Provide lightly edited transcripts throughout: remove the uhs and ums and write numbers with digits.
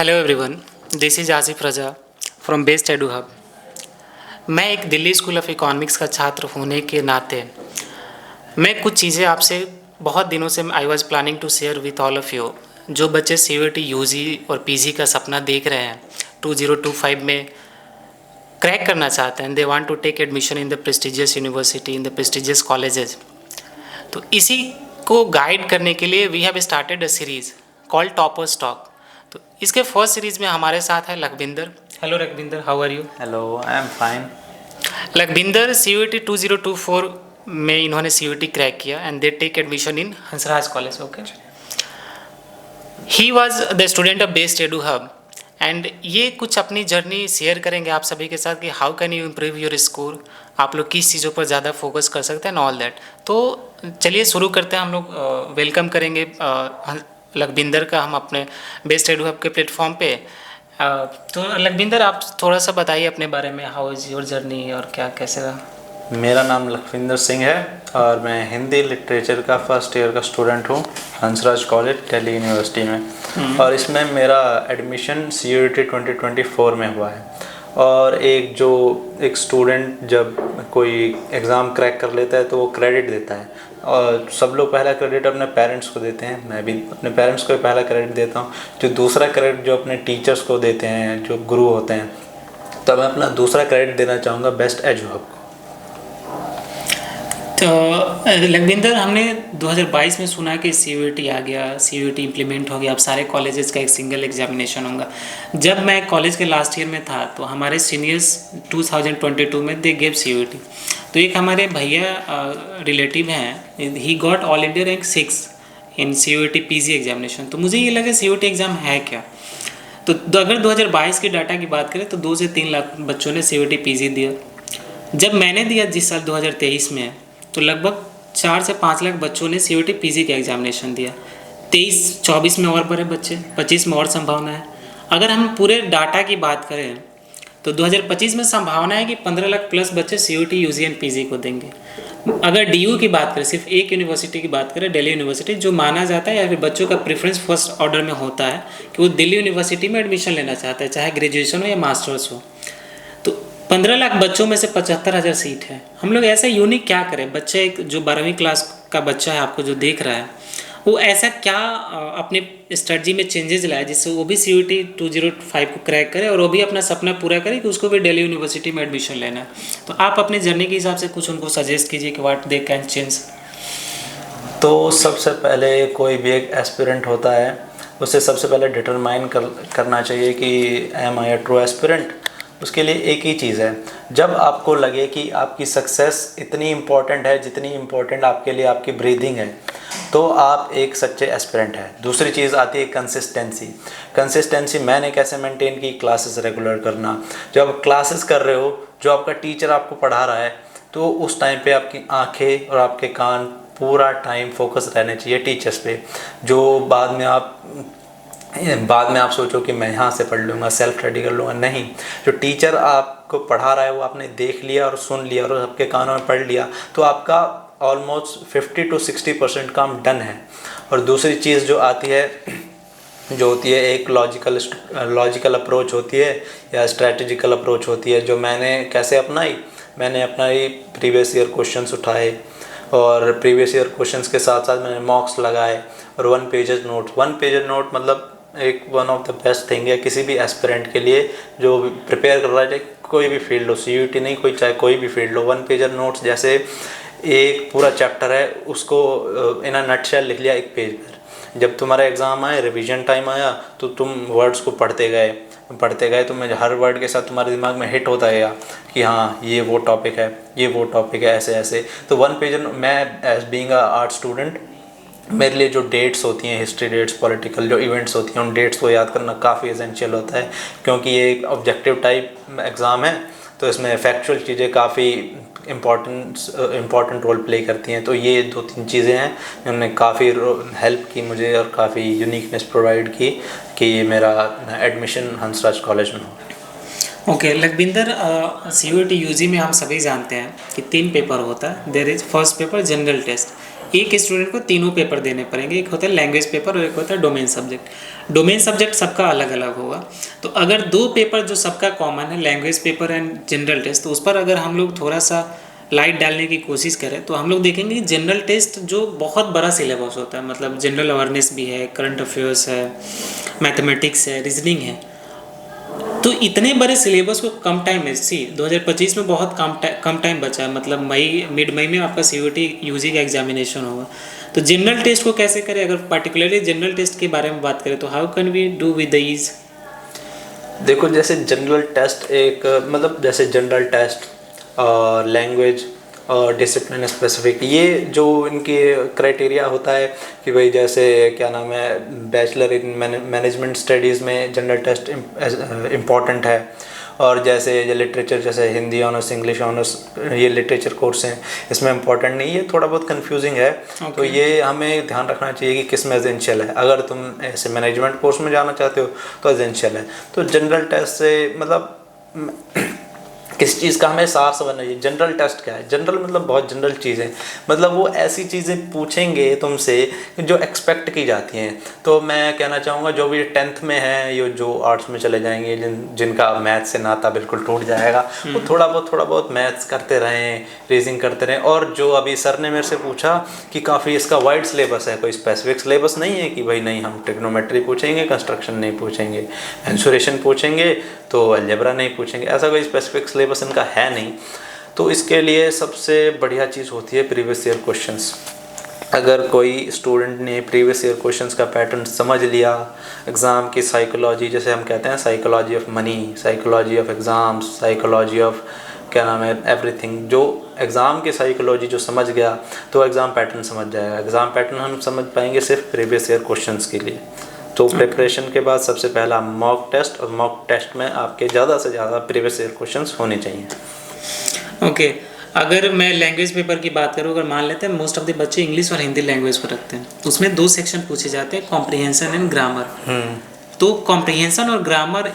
Hello everyone, this is Asif Raza from best edu hub. मैं एक Delhi school of economics का छात्र होने के नाते मैं कुछ चीज़ें आपसे बहुत दिनों से I was planning to share with all of you. जो बच्चे सीयूईटी यूजी और पीजी का सपना देख रहे हैं 2025 में क्रैक करना चाहते हैं, they want to take admission in the prestigious university in the prestigious colleges. तो इसी को गाइड करने के लिए we have started a series called toppers talk. तो इसके फर्स्ट सीरीज में हमारे साथ है Lakhwinder. Hello Lakhwinder, how are you? Hello, I am fine. Lakhwinder CUET 2024 में इन्होंने सीयूईटी क्रैक किया and they take admission in Hansraj college. Okay, he was the student of best edu hub and ये कुछ अपनी जर्नी शेयर करेंगे आप सभी के साथ कि how can you improve your score, आप लोग किस चीज़ों पर ज़्यादा फोकस कर सकते हैं, ऑल दैट। तो चलिए शुरू करते हैं। हम लोग वेलकम करेंगे लखविंदर का हम अपने बेस्ट एडू हब के प्लेटफॉर्म पे। तो लखविंदर, आप थोड़ा सा बताइए अपने बारे में, हाउ इज़ योर जर्नी और क्या कैसे रहा? मेरा नाम लखविंदर सिंह है और मैं हिंदी लिटरेचर का फर्स्ट ईयर का स्टूडेंट हूँ हंसराज कॉलेज दिल्ली यूनिवर्सिटी में। और इसमें मेरा एडमिशन सीयूईटी 2024 में हुआ है। और एक स्टूडेंट जब कोई एग्ज़ाम क्रैक कर लेता है तो वो क्रेडिट देता है और सब लोग पहला क्रेडिट अपने पेरेंट्स को देते हैं। मैं भी अपने पेरेंट्स को पहला क्रेडिट देता हूँ। जो दूसरा क्रेडिट जो अपने टीचर्स को देते हैं, जो गुरु होते हैं, तब मैं अपना दूसरा क्रेडिट देना चाहूँगा बेस्ट एडू हब को। तो लखविंदर, हमने 2022 में सुना कि सीयूईटी आ गया, सीयूईटी इम्प्लीमेंट हो गया, अब सारे कॉलेजेस का एक सिंगल एग्जामिनेशन होगा। जब मैं कॉलेज के लास्ट ईयर में था तो हमारे सीनियर्स 2022 में दे गेव सीयूईटी। तो एक हमारे भैया रिलेटिव हैं, he got all India rank 6 in CUET PG examination. तो मुझे ये लगा सीयूईटी एग्ज़ाम है क्या। तो अगर 2022 के डाटा की बात करें तो 2 से 3 लाख बच्चों ने सीयूईटी पीजी दिया। जब मैंने दिया जिस साल 2023 में, तो लगभग 4 से 5 लाख बच्चों ने सीयूईटी पीजी का एग्जामिनेशन दिया। 23-24 में और बढ़े बच्चे, 25 में और संभावना है। अगर हम पूरे डाटा की बात करें तो 2025 में संभावना है कि 15 लाख प्लस बच्चे सीयूईटी यूजी एंड पीजी को देंगे। अगर डीयू की बात करें, सिर्फ एक यूनिवर्सिटी की बात करें, दिल्ली यूनिवर्सिटी, जो माना जाता है या फिर बच्चों का प्रेफरेंस फर्स्ट ऑर्डर में होता है कि वो दिल्ली यूनिवर्सिटी में एडमिशन लेना चाहता है, चाहे ग्रेजुएशन हो या मास्टर्स हो। तो 15 लाख बच्चों में से 75,000 सीट है। हम लोग ऐसा यूनिक क्या करें? बच्चे, एक जो 12वीं क्लास का बच्चा है आपको जो देख रहा है, वो ऐसा क्या अपने स्ट्रेटजी में चेंजेस लाए जिससे वो भी सीयूईटी 2025 को क्रैक करे और वो भी अपना सपना पूरा करे कि उसको भी दिल्ली यूनिवर्सिटी में एडमिशन लेना है। तो आप अपने जर्नी के हिसाब से कुछ उनको सजेस्ट कीजिए कि व्हाट दे कैन चेंज। तो सबसे पहले कोई भी एक एस्पिरेंट होता है, उसे सबसे पहले डिटरमाइन करना चाहिए कि am I a true aspirant. उसके लिए एक ही चीज़ है, जब आपको लगे कि आपकी सक्सेस इतनी इम्पॉर्टेंट है जितनी इम्पॉर्टेंट आपके लिए आपकी ब्रीदिंग है, तो आप एक सच्चे एस्पिरेंट हैं। दूसरी चीज़ आती है कंसिस्टेंसी। कंसिस्टेंसी मैंने कैसे मेंटेन की? क्लासेस रेगुलर करना। जब आप क्लासेस कर रहे हो, जो आपका टीचर आपको पढ़ा रहा है, तो उस टाइम पे आपकी आंखें और आपके कान पूरा टाइम फोकस रहने चाहिए टीचर्स पे। जो बाद में आप सोचो कि मैं यहाँ से पढ़ लूँगा, सेल्फ स्टडी कर लूँगा, नहीं। जो टीचर आपको पढ़ा रहा है वो आपने देख लिया और सुन लिया और आपके कानों में पढ़ लिया, तो आपका ऑलमोस्ट 50 to 60% काम डन है। और दूसरी चीज़ जो आती है, जो होती है, एक लॉजिकल अप्रोच होती है या स्ट्रेटजिकल अप्रोच होती है, जो मैंने कैसे अपनाई। मैंने अपनाई प्रीवियस ईयर क्वेश्चंस उठाए और प्रीवियस ईयर क्वेश्चंस के साथ साथ मैंने मॉक्स लगाए और 1 पेज नोट मतलब एक one of the best thing है किसी भी एस्पिरेंट के लिए जो प्रिपेयर कर रहा है, कोई भी फील्ड हो, सीयूईटी नहीं, कोई चाहे कोई भी फील्ड हो। 1 पेजर नोट्स, जैसे एक पूरा चैप्टर है उसको इन अ नटशेल लिख लिया 1 पेज पर। जब तुम्हारा एग्ज़ाम आया, रिवीजन टाइम आया, तो तुम वर्ड्स को पढ़ते गए, तुम्हें हर वर्ड के साथ तुम्हारे दिमाग में हिट होता गया कि हाँ ये वो टॉपिक है, ऐसे ऐसे। तो 1 पेजर, मैं as being a art student, मेरे लिए जो डेट्स होती हैं, हिस्ट्री डेट्स, पॉलिटिकल जो इवेंट्स होती हैं, उन डेट्स को याद करना काफ़ी एसेंशियल होता है, क्योंकि ये एक ऑब्जेक्टिव टाइप एग्ज़ाम है। तो इसमें फैक्चुअल चीज़ें काफ़ी इम्पॉर्टेंट रोल प्ले करती हैं। तो ये 2-3 चीज़ें हैं जिन्होंने काफ़ी हेल्प की मुझे और काफ़ी यूनिकनेस प्रोवाइड की कि मेरा एडमिशन हंसराज कॉलेज में हो। ओके लखविंदर, सीयूईटी यूजी में हम सभी जानते हैं कि 3 पेपर होता है। There is first paper general test, एक स्टूडेंट को तीनों पेपर देने पड़ेंगे, एक होता है लैंग्वेज पेपर और एक होता है डोमेन सब्जेक्ट। डोमेन सब्जेक्ट सबका अलग अलग होगा। तो अगर दो पेपर जो सबका कॉमन है, language paper and general test, तो उस पर अगर हम लोग थोड़ा सा लाइट डालने की कोशिश करें तो हम लोग देखेंगे कि जनरल टेस्ट जो बहुत बड़ा सिलेबस होता है, मतलब जनरल अवेयरनेस भी है, करंट अफेयर्स है, मैथमेटिक्स है, रीजनिंग है, तो इतने बड़े सिलेबस को कम टाइम में 2025 में बहुत कम टाइम बचा है, मतलब मिड मई में आपका सीयूटी यूजी का एग्जामिनेशन होगा। तो जनरल टेस्ट को कैसे करें, अगर पर्टिकुलरली जनरल टेस्ट के बारे में बात करें तो how can we do with the ease? देखो, जैसे जनरल टेस्ट एक मतलब जैसे जनरल टेस्ट और लैंग्वेज और डिसिप्लिन स्पेसिफिक, ये जो इनके क्राइटेरिया होता है कि भाई जैसे क्या नाम है, बैचलर इन मैनेजमेंट स्टडीज़ में जनरल टेस्ट इम्पॉर्टेंट है। और जैसे ये लिटरेचर, जैसे हिंदी ऑनर्स, इंग्लिश ऑनर्स, ये लिटरेचर कोर्स हैं, इसमें इम्पोर्टेंट नहीं है, थोड़ा बहुत कंफ्यूजिंग है। तो ये हमें ध्यान रखना चाहिए कि किस में एसेंशियल है। अगर तुम ऐसे मैनेजमेंट कोर्स में जाना चाहते हो तो एसेंशियल है। तो जनरल टेस्ट से मतलब किस चीज़ का हमें सार समझना चाहिए। जनरल टेस्ट क्या है? जनरल मतलब बहुत जनरल चीज़ें, मतलब वो ऐसी चीज़ें पूछेंगे तुमसे जो एक्सपेक्ट की जाती हैं। तो मैं कहना चाहूँगा जो भी 10th में है, ये जो आर्ट्स में चले जाएंगे, जिनका मैथ्स से नाता बिल्कुल टूट जाएगा, वो थोड़ा बहुत मैथ्स करते रहें, रीजनिंग करते रहें। और जो अभी सर ने मेरे से पूछा कि काफ़ी इसका वाइड सिलेबस है, कोई स्पेसिफिक सिलेबस नहीं है कि भाई नहीं हम ट्रिग्नोमेट्री पूछेंगे, कंस्ट्रक्शन नहीं पूछेंगे, मेंसुरेशन पूछेंगे तो अलजेब्रा नहीं पूछेंगे, ऐसा कोई स्पेसिफिक सिलेबस इनका है नहीं। तो इसके लिए सबसे बढ़िया चीज़ होती है प्रीवियस ईयर क्वेश्चंस। अगर कोई स्टूडेंट ने प्रीवियस ईयर क्वेश्चंस का पैटर्न समझ लिया, एग्ज़ाम की साइकोलॉजी, जैसे हम कहते हैं psychology of money, psychology of exams, psychology of क्या नाम है एवरीथिंग, जो एग्ज़ाम की साइकोलॉजी जो समझ गया तो एग्ज़ाम पैटर्न समझ जाएगा। एग्ज़ाम पैटर्न हम समझ पाएंगे सिर्फ प्रीवियस ईयर क्वेश्चंस के लिए। तो प्रिपरेशन के बाद सबसे पहला मॉक टेस्ट, और मॉक टेस्ट में आपके ज़्यादा से ज़्यादा प्रीवियस ईयर क्वेश्चंस होने चाहिए। ओके, अगर मैं लैंग्वेज पेपर की बात करूँ, अगर मान लेते हैं मोस्ट ऑफ द बच्चे इंग्लिश और हिंदी लैंग्वेज को रखते हैं, तो उसमें 2 सेक्शन पूछे जाते हैं, कॉम्प्रिहेंशन एंड ग्रामर। तो कॉम्प्रिहेंशन और ग्रामर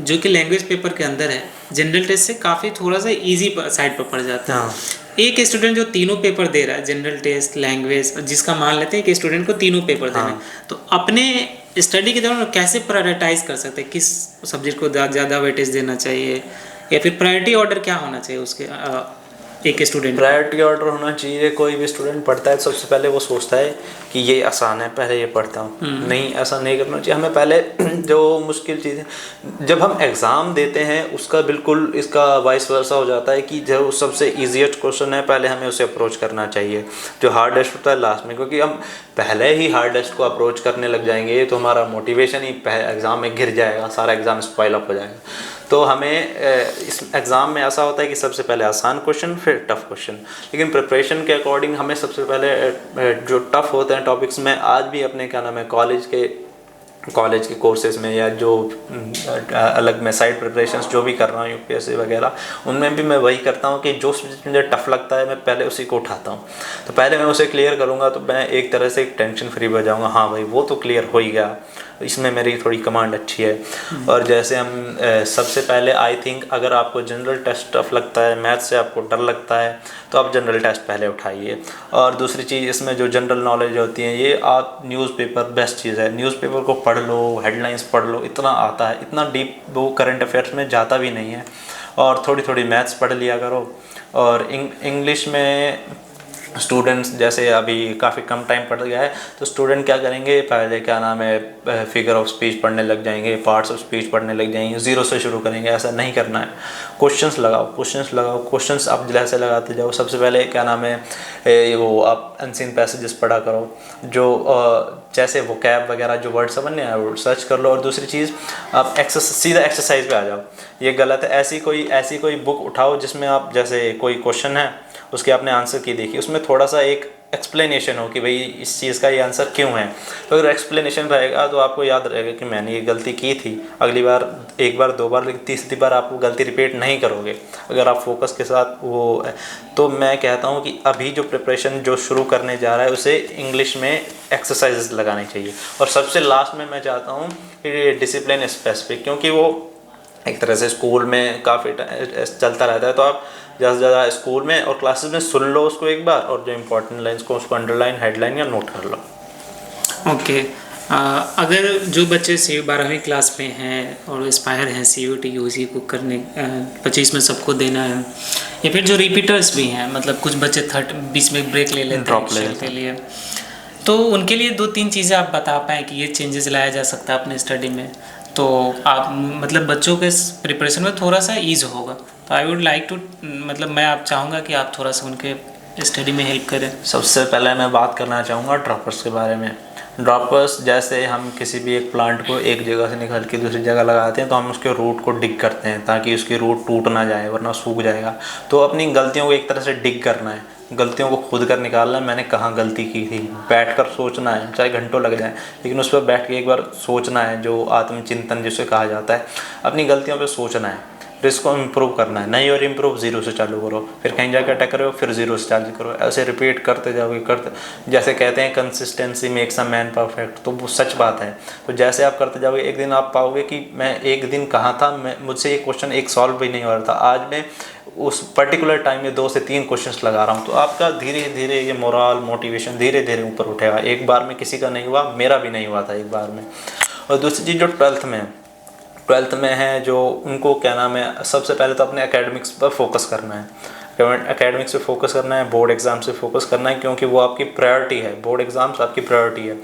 जो कि लैंग्वेज पेपर के अंदर है, जनरल टेस्ट से काफ़ी थोड़ा सा इजी साइड पर पड़ जाता है। एक स्टूडेंट जो तीनों पेपर दे रहा है, जनरल टेस्ट, लैंग्वेज, जिसका मान लेते हैं कि स्टूडेंट को तीनों पेपर देना है, तो अपने स्टडी के दौरान कैसे प्रायोरिटाइज कर सकते हैं, किस सब्जेक्ट को ज़्यादा वेटेज देना चाहिए, या फिर प्रायोरिटी ऑर्डर क्या होना चाहिए उसके एक स्टूडेंट? प्रायोरिटी ऑर्डर होना चाहिए, कोई भी स्टूडेंट पढ़ता है तो सबसे पहले वो सोचता है कि ये आसान है, पहले ये पढ़ता हूँ। नहीं, ऐसा नहीं करना चाहिए। हमें पहले जो मुश्किल चीज़ें जब हम एग्ज़ाम देते हैं उसका बिल्कुल इसका वाइस वर्सा हो जाता है कि जो सबसे ईजीएस्ट क्वेश्चन है पहले हमें उसे अप्रोच करना चाहिए, जो हार्डेस्ट होता है लास्ट में, क्योंकि हम पहले ही हार्डेस्ट को अप्रोच करने लग जाएंगे तो हमारा मोटिवेशन ही एग्ज़ाम में गिर जाएगा, सारा एग्ज़ाम स्पॉइल अप हो जाएगा। तो हमें इस एग्ज़ाम में ऐसा होता है कि सबसे पहले आसान क्वेश्चन, फिर टफ़ क्वेश्चन। लेकिन प्रिपरेशन के अकॉर्डिंग हमें सबसे पहले जो टफ़ होते हैं टॉपिक्स में, आज भी अपने क्या नाम है कॉलेज के कोर्सेज़ में, या जो अलग मैं साइड प्रिपरेशंस जो भी कर रहा हूँ यूपीएससी वगैरह, उनमें भी मैं वही करता हूँ कि जो सब्जेक्ट मुझे टफ़ लगता है मैं पहले उसी को उठाता हूँ। तो पहले मैं उसे क्लियर करूँगा तो मैं एक तरह से टेंशन फ्री हो जाऊँगा, हाँ भाई वो तो क्लियर हो ही गया, इसमें मेरी थोड़ी कमांड अच्छी है। और जैसे हम सबसे पहले आई थिंक अगर आपको जनरल टेस्ट टफ लगता है, मैथ से आपको डर लगता है, तो आप जनरल टेस्ट पहले उठाइए। और दूसरी चीज़ इसमें जो जनरल नॉलेज होती है, ये आप न्यूज़पेपर बेस्ट चीज़ है, न्यूज़पेपर को पढ़ लो, हेडलाइंस पढ़ लो, इतना आता है, इतना डीप वो करंट अफेयर्स में जाता भी नहीं है। और थोड़ी थोड़ी मैथ्स पढ़ लिया करो। और इंग्लिश में स्टूडेंट्स जैसे अभी काफ़ी कम टाइम पड़ गया है, तो स्टूडेंट क्या करेंगे, पहले क्या नाम है फिगर ऑफ स्पीच पढ़ने लग जाएंगे, पार्ट्स ऑफ स्पीच पढ़ने लग जाएंगे, ज़ीरो से शुरू करेंगे। ऐसा नहीं करना है। क्वेश्चंस लगाओ, क्वेश्चंस आप जैसे लगाते जाओ। सबसे पहले क्या नाम है वो आप अनसीन पैसेजेस पढ़ा करो, जो जैसे वो कैब वगैरह जो वर्ड समझने आए वो सर्च कर लो। और दूसरी चीज़ आप सीधा एक्सरसाइज पे आ जाओ, ये गलत है। ऐसी कोई बुक उठाओ जिसमें आप जैसे कोई क्वेश्चन है उसके आपने आंसर की देखी, उसमें थोड़ा सा एक एक्सप्लेनेशन हो कि भाई इस चीज़ का ये आंसर क्यों है। तो अगर एक्सप्लेनेशन रहेगा तो आपको याद रहेगा कि मैंने ये गलती की थी। अगली बार एक बार दो बार, लेकिन तीसरी बार आप वो गलती रिपीट नहीं करोगे अगर आप फोकस के साथ वो। तो मैं कहता हूँ कि अभी जो प्रिपरेशन जो शुरू करने जा रहा है उसे इंग्लिश में एक्सरसाइजेस लगानी चाहिए। और सबसे लास्ट में मैं चाहता हूँ कि डिसिप्लिन स्पेसिफिक, क्योंकि वो एक तरह से स्कूल में काफ़ी चलता रहता है, तो आप ज़्यादा से ज़्यादा स्कूल में और क्लासेस में सुन लो उसको एक बार, और जो इम्पोर्टेंट लाइन्स को उसको अंडरलाइन, हेडलाइन या नोट कर लो। ओके। अगर जो बच्चे 12वीं क्लास में हैं और एस्पायर हैं CUET UG को करने 25 में सबको देना है, या फिर जो रिपीटर्स भी हैं, मतलब कुछ बच्चे 20 में ब्रेक ले लेते हैं एक्सेल के लिए, तो उनके लिए 2-3 चीज़ें आप बता पाएँ कि ये चेंजेस लाया जा सकता है अपने स्टडी में, तो आप मतलब बच्चों के प्रिपरेशन में थोड़ा सा ईज़ होगा। तो आई वुड लाइक टू, मतलब मैं आप चाहूँगा कि आप थोड़ा सा उनके स्टडी में हेल्प करें। सबसे पहले मैं बात करना चाहूँगा ड्रॉपर्स के बारे में। ड्रॉपर्स, जैसे हम किसी भी एक प्लांट को एक जगह से निकाल के दूसरी जगह लगाते हैं तो हम उसके रूट को डिग करते हैं ताकि उसकी रूट टूट ना जाए, वरना सूख जाएगा। तो अपनी गलतियों को एक तरह से डिग करना है, गलतियों को खुद कर निकालना है, मैंने कहाँ गलती की थी, बैठकर सोचना है, चाहे घंटों लग जाए, लेकिन उस पर बैठ के एक बार सोचना है, जो आत्मचिंतन जिसे कहा जाता है। अपनी गलतियों पर सोचना है, रिस्क को इम्प्रूव करना है, नहीं और इम्प्रूव, ज़ीरो से चालू करो, फिर कहीं जाकर अटैक करो, फिर ज़ीरो से चालू करो, ऐसे रिपीट करते जाओगे, करते, जैसे कहते हैं consistency makes a man perfect, तो वो सच बात है। तो जैसे आप करते जाओगे एक दिन आप पाओगे कि मैं एक दिन कहाँ था, मैं मुझसे ये क्वेश्चन एक सॉल्व भी नहीं हो रहा था, आज मैं उस पर्टिकुलर टाइम में 2 से 3 क्वेश्चंस लगा रहा हूँ। तो आपका धीरे धीरे ये मोरल, मोटिवेशन धीरे धीरे ऊपर उठेगा। एक बार में किसी का नहीं हुआ, मेरा भी नहीं हुआ था एक बार में। और दूसरी चीज़ जो 12th में है, जो उनको क्या नाम है, सबसे पहले तो अपने एकेडमिक्स पर फोकस करना है, एकेडमिक्स पे फोकस करना है, बोर्ड एग्ज़ाम से फोकस करना है, क्योंकि वो आपकी प्रायोरिटी है, बोर्ड एग्ज़ाम्स आपकी प्रायोरिटी है।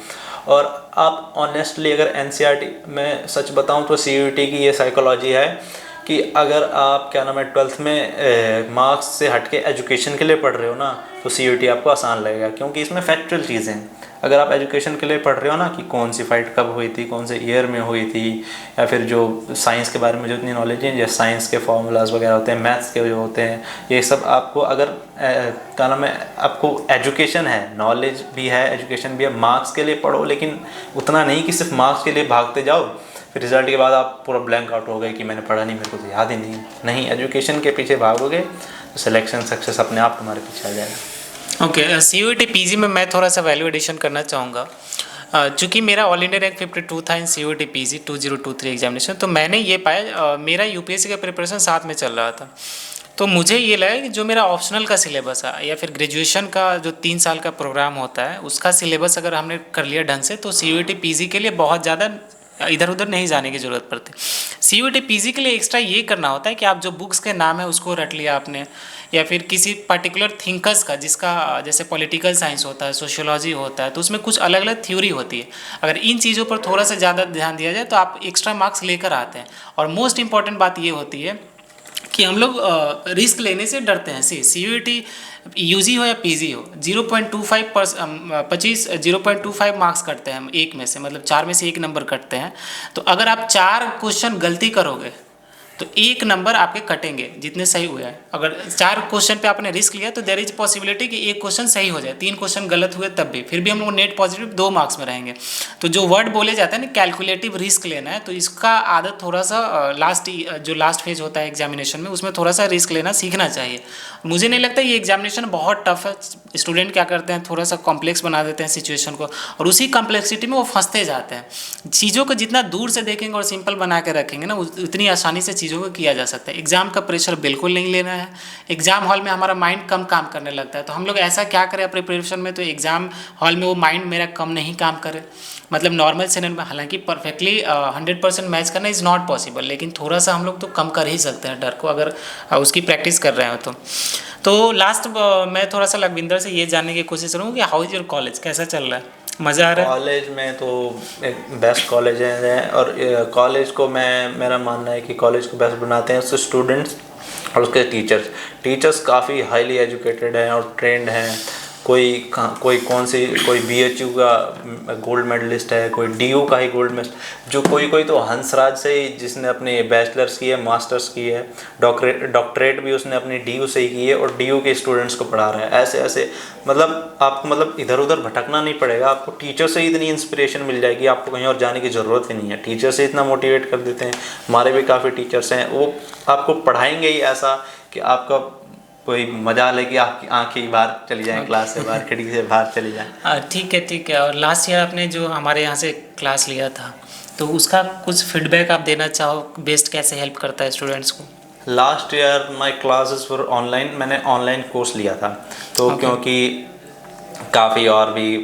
और आप ऑनेस्टली अगर NCERT में सच बताऊं तो CUET की ये साइकोलॉजी है कि अगर आप क्या नाम है 12th में मार्क्स से हट के एजुकेशन के लिए पढ़ रहे हो ना, तो CUET आपको आसान लगेगा, क्योंकि इसमें फैक्चुअल चीज़ें हैं। अगर आप एजुकेशन के लिए पढ़ रहे हो ना कि कौन सी फाइट कब हुई थी, कौन से ईयर में हुई थी, या फिर जो साइंस के बारे में जो इतनी नॉलेज है, जैसे साइंस के फार्मूलाज वगैरह होते हैं, मैथ्स के जो होते हैं, ये सब आपको अगर क्या नाम है, आपको एजुकेशन है, नॉलेज भी है, एजुकेशन भी है, मार्क्स के लिए पढ़ो, लेकिन उतना नहीं कि सिर्फ मार्क्स के लिए भागते जाओ, फिर रिजल्ट के बाद आप पूरा ब्लैंक आउट हो गए कि मैंने पढ़ा नहीं, मेरे को तो याद ही नहीं। एजुकेशन के पीछे भागोगे तो सिलेक्शन सक्सेस अपने आप तुम्हारे पीछे आ जाएगा। ओके, CUET PG में मैं थोड़ा सा वैल्यू एडिशन करना चाहूँगा। चूँकि मेरा ऑल इंडिया रैंक 52 था इन CUET PG 2023 एग्जामिनेशन, तो मैंने ये पाया मेरा UPSC का प्रिपरेशन साथ में चल रहा था। तो मुझे ये लगा कि जो मेरा ऑप्शनल का सिलेबस है या फिर ग्रेजुएशन का जो 3 साल का प्रोग्राम होता है उसका सिलेबस अगर हमने कर लिया ढंग से, तो CUET PG के लिए बहुत ज़्यादा इधर उधर नहीं जाने की ज़रूरत पड़ती। CUET PG के लिए एक्स्ट्रा ये करना होता है कि आप जो बुक्स के नाम है उसको रट लिया आपने, या फिर किसी पर्टिकुलर थिंकर्स का, जिसका जैसे पॉलिटिकल साइंस होता है, सोशियोलॉजी होता है, तो उसमें कुछ अलग अलग थ्योरी होती है। अगर इन चीज़ों पर थोड़ा सा ज़्यादा ध्यान दिया जाए तो आप एक्स्ट्रा मार्क्स लेकर आते हैं। और मोस्ट इंपॉर्टेंट बात ये होती है कि हम लोग रिस्क लेने से डरते हैं। CUET UG हो या PG हो, 0.25 मार्क्स कटते हैं हम एक में से, मतलब 4 में से 1 नंबर कटते हैं। तो अगर आप 4 क्वेश्चन गलती करोगे तो 1 नंबर आपके कटेंगे जितने सही हुए हैं। अगर 4 क्वेश्चन पे आपने रिस्क लिया तो देयर इज पॉसिबिलिटी कि 1 क्वेश्चन सही हो जाए, 3 क्वेश्चन गलत हुए तब भी, फिर भी हम लोग नेट पॉजिटिव 2 मार्क्स में रहेंगे। तो जो वर्ड बोले जाते हैं ना, कैलकुलेटिव रिस्क लेना है, तो इसका आदत थोड़ा सा लास्ट फेज होता है एग्जामिनेशन में, उसमें थोड़ा सा रिस्क लेना सीखना चाहिए। मुझे नहीं लगता ये एग्जामिनेशन बहुत टफ है। स्टूडेंट क्या करते हैं, थोड़ा सा कॉम्प्लेक्स बना देते हैं सिचुएशन को, और उसी कॉम्प्लेक्सिटी में वो फंसते जाते हैं। चीज़ों को जितना दूर से देखेंगे और सिंपल बना के रखेंगे ना, उतनी आसानी से चीज़ों को किया जा सकता है। एग्जाम का प्रेशर बिल्कुल नहीं लेना है। एग्जाम हॉल में हमारा माइंड कम काम करने लगता है, तो हम लोग ऐसा क्या करें प्रिपरेशन में, तो एग्जाम हॉल में वो माइंड मेरा कम नहीं काम करे। मतलब नॉर्मल सिनेरियो में, हालांकि परफेक्टली 100% मैच करना इज़ नॉट पॉसिबल, लेकिन थोड़ा सा हम लोग तो कम कर ही सकते हैं डर को, अगर उसकी प्रैक्टिस कर रहे हो तो लास्ट मैं थोड़ा सा लखविंदर से ये जानने की कोशिश करूँगा कि हाउ इज़ योर कॉलेज, कैसा चल रहा है, मज़ा आ रहा है? कॉलेज में तो एक बेस्ट कॉलेज है, और कॉलेज को मेरा मानना है कि कॉलेज को बेस्ट बनाते हैं उसके स्टूडेंट्स और उसके टीचर्स काफ़ी हाईली एजुकेटेड हैं और ट्रेंड हैं। कोई BHU का गोल्ड मेडलिस्ट है, कोई DU का ही गोल्ड मेडलिस्ट, जो कोई तो हंसराज से ही, जिसने अपने बैचलर्स की है, मास्टर्स की है, डॉक्टरेट भी उसने अपनी DU से ही की है, और DU के स्टूडेंट्स को पढ़ा रहा है। ऐसे मतलब आपको मतलब इधर उधर भटकना नहीं पड़ेगा, आपको टीचर से ही इतनी इंस्पिरेशन मिल जाएगी, आपको कहीं और जाने की ज़रूरत ही नहीं है। टीचर से इतना मोटिवेट कर देते हैं, हमारे भी काफ़ी टीचर्स हैं, वो आपको पढ़ाएंगे ही ऐसा कि आपका कोई मजाल है कि आपकी आंखें बाहर चली जाएं, क्लास से बाहर, खिड़की से बाहर चली जाएं। ठीक है। और लास्ट ईयर आपने जो हमारे यहाँ से क्लास लिया था, तो उसका कुछ फीडबैक आप देना चाहो, बेस्ट कैसे हेल्प करता है स्टूडेंट्स को? Last year my classes for online, मैंने ऑनलाइन कोर्स लिया था तो क्योंकि काफ़ी और भी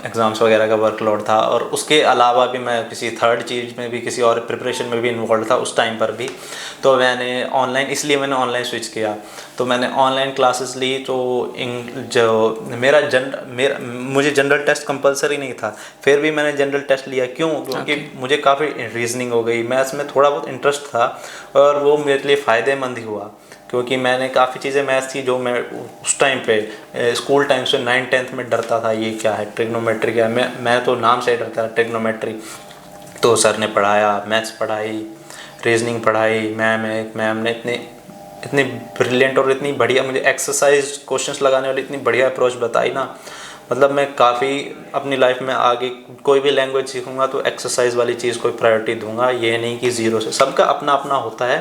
एग्ज़ाम्स वगैरह का वर्कलोड था और उसके अलावा भी मैं किसी थर्ड चीज़ में भी किसी और प्रिपरेशन में भी इन्वॉल्व था उस टाइम पर भी। तो मैंने ऑनलाइन, इसलिए मैंने ऑनलाइन स्विच किया। तो मैंने ऑनलाइन क्लासेस ली। तो मुझे जनरल टेस्ट कंपलसरी नहीं था, फिर भी मैंने जनरल टेस्ट लिया। क्यों? क्योंकि मुझे काफ़ी रीजनिंग हो गई, मैथ्स में थोड़ा बहुत इंटरेस्ट था और वो मेरे लिए फ़ायदेमंद ही हुआ क्योंकि मैंने काफ़ी चीज़ें मैथ्स थी जो मैं उस टाइम पे स्कूल टाइम से 9th-10th में डरता था, ये क्या है ट्रिग्नोमेट्री क्या है, मैं तो नाम से ही डरता था ट्रिग्नोमेट्री। तो सर ने पढ़ाया, मैथ्स पढ़ाई, रीजनिंग पढ़ाई, मैम ने इतनी ब्रिलियंट और इतनी बढ़िया मुझे एक्सरसाइज क्वेश्चंस लगाने वाली इतनी बढ़िया अप्रोच बताई ना, मतलब मैं काफ़ी अपनी लाइफ में आगे कोई भी लैंग्वेज सीखूंगा तो एक्सरसाइज वाली चीज़ को प्रायोरिटी दूंगा। ये नहीं कि ज़ीरो से, सबका अपना अपना होता है,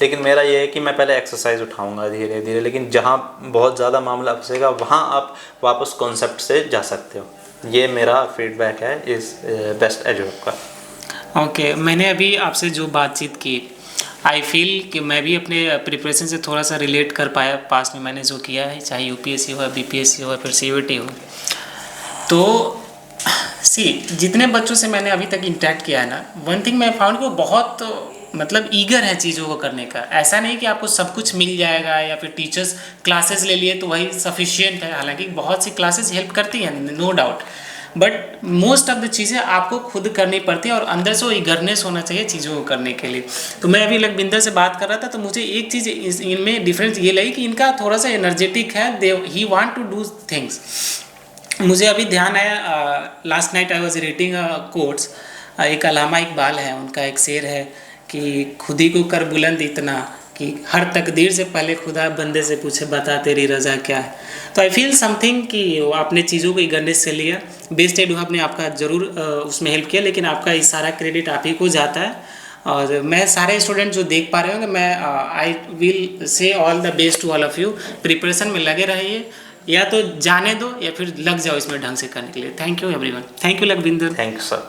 लेकिन मेरा ये है कि मैं पहले एक्सरसाइज उठाऊंगा धीरे धीरे, लेकिन जहाँ बहुत ज़्यादा मामला फंसेगा वहाँ आप वापस कॉन्सेप्ट से जा सकते हो। ये मेरा फीडबैक है इस बेस्ट एजुकेट का। ओके, मैंने अभी आपसे जो बातचीत की, आई फील कि मैं भी अपने प्रिपरेशन से थोड़ा सा रिलेट कर पाया। पास में मैंने जो किया है, चाहे यूपीएससी हो, बीपीएससी हो, फिर सीयूईटी हो, तो जितने बच्चों से मैंने अभी तक इंटरेक्ट किया है ना, वन थिंग मैं फाउंड कि वो बहुत मतलब ईगर है चीज़ों को करने का। ऐसा नहीं कि आपको सब कुछ मिल जाएगा या फिर टीचर्स क्लासेस ले लिए तो वही सफिशिएंट है। हालांकि बहुत सी क्लासेस हेल्प करती हैं, no doubt, but most of the चीज़ें आपको खुद करनी पड़ती है और अंदर से वो ईगरनेस होना चाहिए चीज़ों को करने के लिए। तो मैं अभी लखविंदर से बात कर रहा था तो मुझे एक चीज़ इनमें डिफरेंस ये लगी कि इनका थोड़ा सा एनर्जेटिक है, he want to do things. मुझे अभी ध्यान आया, last night I was reading quotes, एक अल्लामा इकबाल है, उनका एक शेर है कि खुद ही को कर बुलंद इतना कि हर तकदीर से पहले खुदा बंदे से पूछे बता तेरी रज़ा क्या है। तो आई फील समथिंग कि आपने चीज़ों को ईगरनेस से लिया। बेस्ट एडू आपने आपका ज़रूर उसमें हेल्प किया, लेकिन आपका इस सारा क्रेडिट आप ही को जाता है। और मैं सारे स्टूडेंट जो देख पा रहे होंगे, मैं I will say all the best to all of you. Preparation में लगे रहिए, या तो जाने दो या फिर लग जाओ इसमें ढंग से करने के लिए। Thank you everyone. Thank you Lakhwinder. Thank you sir.